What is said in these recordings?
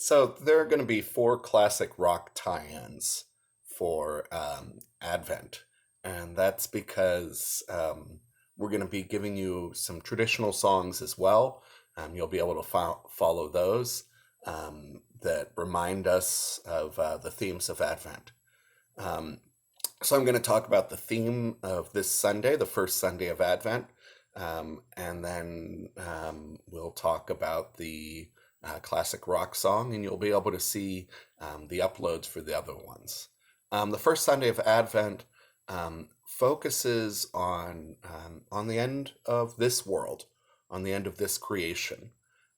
So there are going to be four classic rock tie-ins for Advent, and that's because we're going to be giving you some traditional songs as well. You'll be able to follow those that remind us of the themes of Advent. Um, so I'm going to talk about the theme of this Sunday, the first Sunday of Advent, and then we'll talk about the classic rock song, and you'll be able to see the uploads for the other ones. The first Sunday of Advent focuses on the end of this world, on the end of this creation.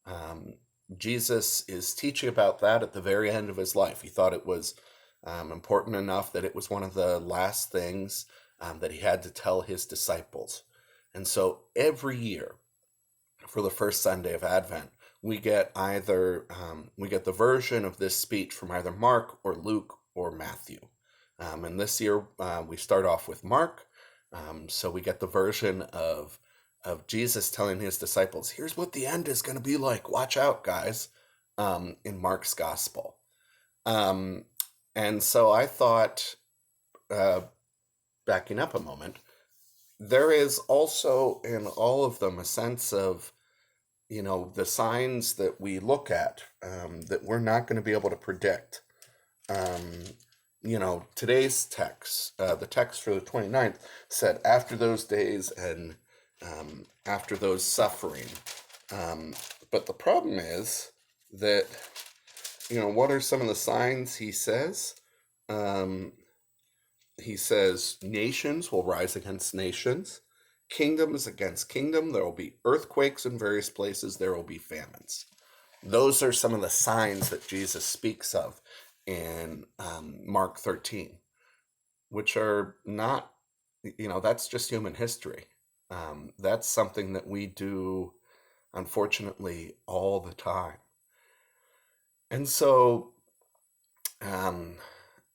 Um, Jesus is teaching about that at the very end of his life. He thought it was important enough that it was one of the last things that he had to tell his disciples. And so every year for the first Sunday of Advent, we get the version of this speech from either Mark or Luke or Matthew. And this year we start off with Mark. So we get the version of Jesus telling his disciples, here's what the end is going to be like. Watch out, guys, in Mark's gospel. And so I thought, backing up a moment, there is also in all of them a sense of, the signs that we look at that we're not going to be able to predict. Today's text, the text for the 29th, said, after those days and after those suffering. But the problem is that, what are some of the signs he says? He says, nations will rise against nations, kingdoms against kingdom. There will be earthquakes in various places. There will be famines. Those are some of the signs that Jesus speaks of in Mark 13, which are not, that's just human history. That's something that we do, unfortunately, all the time. And so,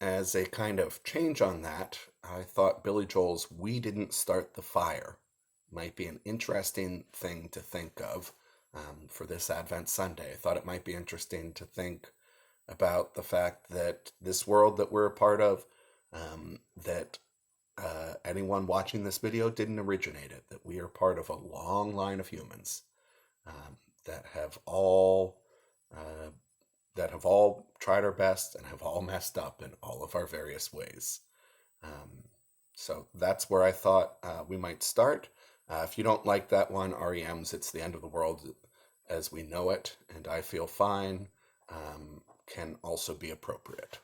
as a kind of change on that, I thought Billy Joel's We Didn't Start the Fire might be an interesting thing to think of for this Advent Sunday. I thought it might be interesting to think about the fact that this world that we're a part of, that anyone watching this video didn't originate it, that we are part of a long line of humans that have all tried our best and have all messed up in all of our various ways. So that's where I thought we might start. If you don't like that one, REM's It's the End of the World as We Know It, and I Feel Fine can also be appropriate.